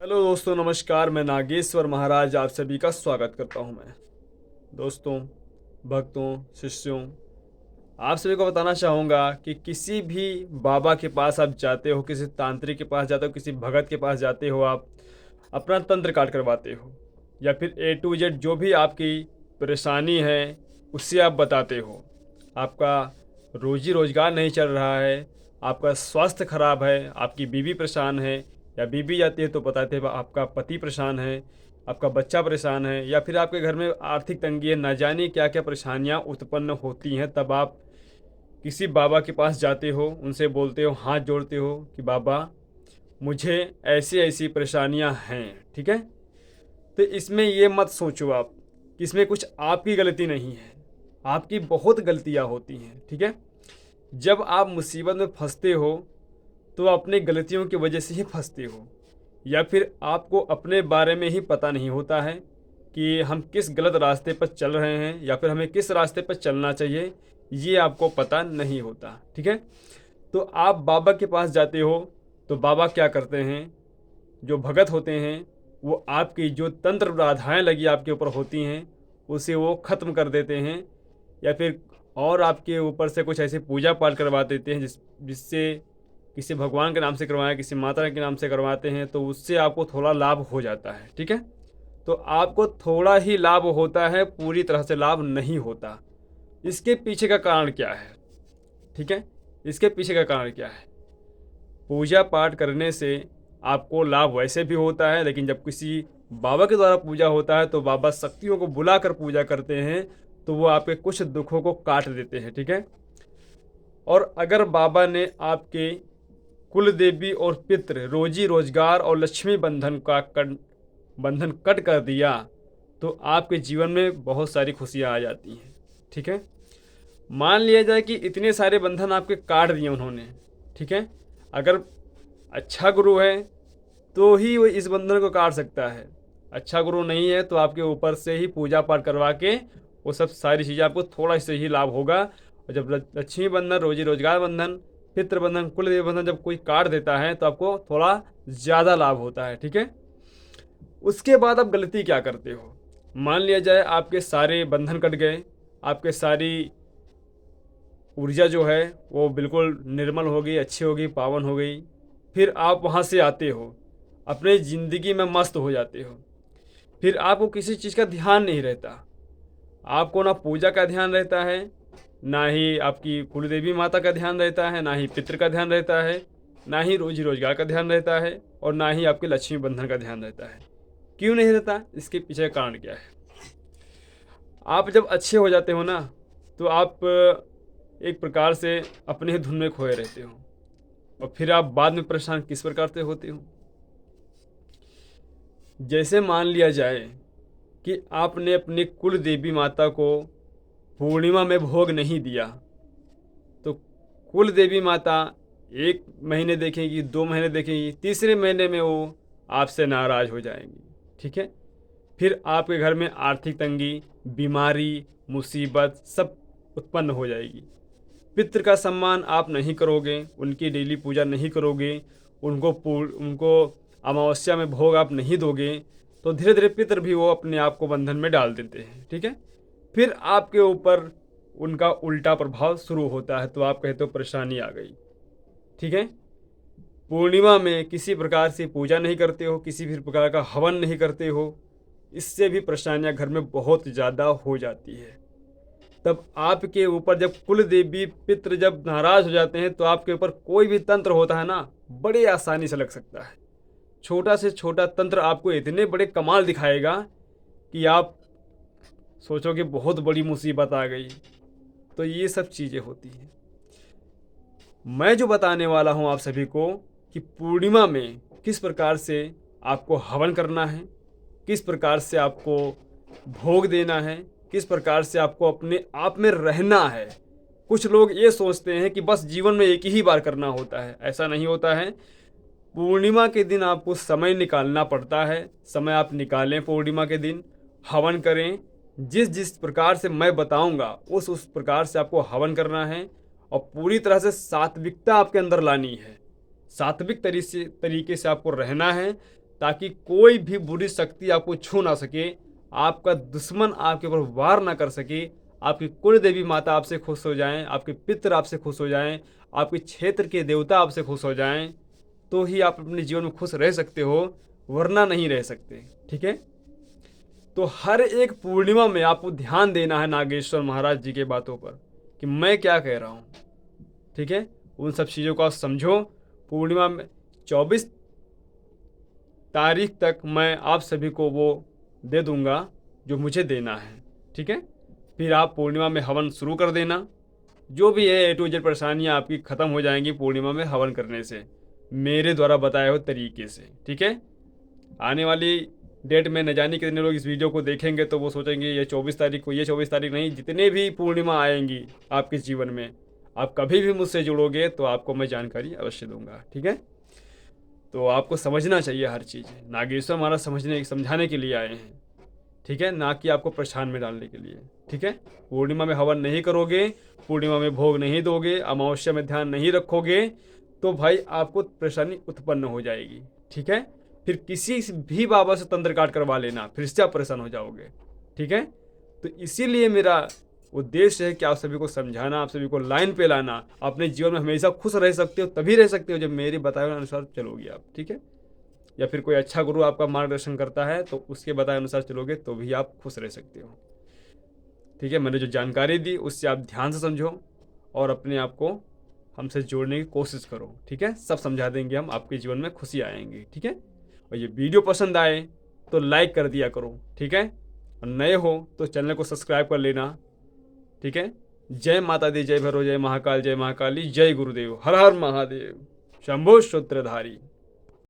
Hello दोस्तों, नमस्कार। मैं नागेश्वर महाराज आप सभी का स्वागत करता हूं। मैं दोस्तों, भक्तों, शिष्यों, आप सभी को बताना चाहूँगा कि किसी भी बाबा के पास आप जाते हो, किसी तांत्रिक के पास जाते हो, किसी भगत के पास जाते हो, आप अपना तंत्र काट करवाते हो या फिर ए टू जेड जो भी आपकी परेशानी है उससे आप बताते हो। आपका रोजी रोजगार नहीं चल रहा है, आपका स्वास्थ्य खराब है, आपकी बीवी परेशान है, या बीवी जाती है तो बताते हो आपका पति परेशान है, आपका बच्चा परेशान है, या फिर आपके घर में आर्थिक तंगी है, न जाने क्या क्या परेशानियां उत्पन्न होती हैं। तब आप किसी बाबा के पास जाते हो, उनसे बोलते हो, हाथ जोड़ते हो कि बाबा मुझे ऐसी ऐसी परेशानियां हैं। ठीक है, तो इसमें ये मत सोचो आप कि इसमें कुछ आपकी गलती नहीं है। आपकी बहुत गलतियां होती हैं। ठीक है, जब आप मुसीबत में फंसते हो तो अपनी गलतियों की वजह से ही फंसते हो, या फिर आपको अपने बारे में ही पता नहीं होता है कि हम किस गलत रास्ते पर चल रहे हैं या फिर हमें किस रास्ते पर चलना चाहिए, ये आपको पता नहीं होता। ठीक है, तो आप बाबा के पास जाते हो तो बाबा क्या करते हैं, जो भगत होते हैं वो आपकी जो तंत्र बाधाएं लगी आपके ऊपर होती हैं उसे वो ख़त्म कर देते हैं, या फिर और आपके ऊपर से कुछ ऐसे पूजा पाठ करवा देते हैं जिससे किसी भगवान के नाम से करवाएं, किसी माता के नाम से करवाते हैं तो उससे आपको थोड़ा लाभ हो जाता है। ठीक है, तो आपको थोड़ा ही लाभ होता है, पूरी तरह से लाभ नहीं होता। इसके पीछे का कारण क्या है? ठीक है, इसके पीछे का कारण क्या है? पूजा पाठ करने से आपको लाभ वैसे भी होता है, लेकिन जब किसी बाबा के द्वारा पूजा होता है तो बाबा शक्तियों को बुलाकर पूजा करते हैं, तो वो आपके कुछ दुखों को काट देते हैं। ठीक है, और अगर बाबा ने आपके कुल देवी और पितृ, रोजी रोजगार और लक्ष्मी बंधन कट कर दिया तो आपके जीवन में बहुत सारी खुशियां आ जाती हैं। ठीक है, मान लिया जाए कि इतने सारे बंधन आपके काट दिए उन्होंने। ठीक है, अगर अच्छा गुरु है तो ही वो इस बंधन को काट सकता है। अच्छा गुरु नहीं है तो आपके ऊपर से ही पूजा पाठ करवा के वो सब सारी चीज़ें आपको थोड़ा से ही लाभ होगा। और जब लक्ष्मी बंधन, रोजी रोजगार बंधन, पितृ बंधन, कुल देवी बंधन जब कोई काट देता है तो आपको थोड़ा ज़्यादा लाभ होता है। ठीक है, उसके बाद आप गलती क्या करते हो? मान लिया जाए आपके सारे बंधन कट गए, आपके सारी ऊर्जा जो है वो बिल्कुल निर्मल हो गई, अच्छी हो गई, पावन हो गई। फिर आप वहाँ से आते हो, अपने ज़िंदगी में मस्त हो जाते हो। फिर आपको किसी चीज़ का ध्यान नहीं रहता। आपको ना पूजा का ध्यान रहता है, ना ही आपकी कुलदेवी माता का ध्यान रहता है, ना ही पितृ का ध्यान रहता है, ना ही रोजी रोजगार का ध्यान रहता है, और ना ही आपके लक्ष्मी बंधन का ध्यान रहता है। क्यों नहीं रहता? इसके पीछे का कारण क्या है? आप जब अच्छे हो जाते हो ना तो आप एक प्रकार से अपने ही धुन में खोए रहते हो, और फिर आप बाद में परेशान किस प्रकार से होते हो? जैसे मान लिया जाए कि आपने अपनी कुल देवी माता को पूर्णिमा में भोग नहीं दिया, तो कुल देवी माता 1 महीने देखेंगी, 2 महीने देखेंगी, तीसरे महीने में वो आपसे नाराज हो जाएंगी। ठीक है, फिर आपके घर में आर्थिक तंगी, बीमारी, मुसीबत सब उत्पन्न हो जाएगी। पितृ का सम्मान आप नहीं करोगे, उनकी डेली पूजा नहीं करोगे, उनको अमावस्या में भोग आप नहीं दोगे, तो धीरे धीरे पितृ भी वो अपने आप को बंधन में डाल देते हैं। ठीक है, फिर आपके ऊपर उनका उल्टा प्रभाव शुरू होता है, तो आप कहते हो परेशानी आ गई। ठीक है, पूर्णिमा में किसी प्रकार से पूजा नहीं करते हो, किसी भी प्रकार का हवन नहीं करते हो, इससे भी परेशानियां घर में बहुत ज़्यादा हो जाती है। तब आपके ऊपर जब कुल देवी पितृ जब नाराज हो जाते हैं तो आपके ऊपर कोई भी तंत्र होता है ना, बड़े आसानी से लग सकता है। छोटा से छोटा तंत्र आपको इतने बड़े कमाल दिखाएगा कि आप सोचोगे बहुत बड़ी मुसीबत आ गई। तो ये सब चीज़ें होती हैं। मैं जो बताने वाला हूँ आप सभी को कि पूर्णिमा में किस प्रकार से आपको हवन करना है, किस प्रकार से आपको भोग देना है, किस प्रकार से आपको अपने आप में रहना है। कुछ लोग ये सोचते हैं कि बस जीवन में एक ही बार करना होता है, ऐसा नहीं होता है। पूर्णिमा के दिन आपको समय निकालना पड़ता है। समय आप निकालें, पूर्णिमा के दिन हवन करें। जिस जिस प्रकार से मैं बताऊंगा उस प्रकार से आपको हवन करना है, और पूरी तरह से सात्विकता आपके अंदर लानी है। सात्विक तरीके से आपको रहना है, ताकि कोई भी बुरी शक्ति आपको छू ना सके, आपका दुश्मन आपके ऊपर वार ना कर सके, आपकी कुल देवी माता आपसे खुश हो जाएं, आपके पितर आपसे खुश हो जाएं, आपके क्षेत्र के देवता आपसे खुश हो जाएं, तो ही आप अपने जीवन में खुश रह सकते हो, वरना नहीं रह सकते। ठीक है, तो हर एक पूर्णिमा में आपको ध्यान देना है नागेश्वर महाराज जी के बातों पर कि मैं क्या कह रहा हूँ। ठीक है, उन सब चीज़ों को आप समझो। पूर्णिमा में 24 तारीख तक मैं आप सभी को वो दे दूंगा जो मुझे देना है। ठीक है, फिर आप पूर्णिमा में हवन शुरू कर देना। जो भी है A to Z परेशानियाँ आपकी ख़त्म हो जाएंगी पूर्णिमा में हवन करने से, मेरे द्वारा बताए हुए तरीके से। ठीक है, आने वाली डेट में न जाने कितने लोग इस वीडियो को देखेंगे तो वो सोचेंगे ये 24 तारीख को, ये 24 तारीख नहीं, जितने भी पूर्णिमा आएंगी आपके जीवन में, आप कभी भी मुझसे जुड़ोगे तो आपको मैं जानकारी अवश्य दूंगा। ठीक है, तो आपको समझना चाहिए हर चीज़। नागेश्वर महाराज समझाने के लिए आए हैं। ठीक है, ना कि आपको परेशान में डालने के लिए। ठीक है, पूर्णिमा में हवन नहीं करोगे, पूर्णिमा में भोग नहीं दोगे, अमावस्या में ध्यान नहीं रखोगे, तो भाई आपको परेशानी उत्पन्न हो जाएगी। ठीक है, फिर किसी भी बाबा से तंत्र काट करवा लेना, फिर से आप परेशान हो जाओगे। ठीक है, तो इसीलिए मेरा उद्देश्य है कि आप सभी को समझाना, आप सभी को लाइन पे लाना। अपने जीवन में हमेशा खुश रह सकते हो, तभी रह सकते हो जब मेरे बताए अनुसार चलोगे आप। ठीक है, या फिर कोई अच्छा गुरु आपका मार्गदर्शन करता है तो उसके बताए अनुसार चलोगे तो भी आप खुश रह सकते हो। ठीक है, मैंने जो जानकारी दी उससे आप ध्यान से समझो और अपने आप को हमसे जोड़ने की कोशिश करो। ठीक है, सब समझा देंगे हम, आपके जीवन में खुशी आएंगी। ठीक है, और ये वीडियो पसंद आए तो लाइक कर दिया करो। ठीक है, और नए हो तो चैनल को सब्सक्राइब कर लेना। ठीक है, जय माता दी, जय भैरव, जय महाकाल, जय महाकाली, जय गुरुदेव, हर हर महादेव, शंभो सूत्रधारी।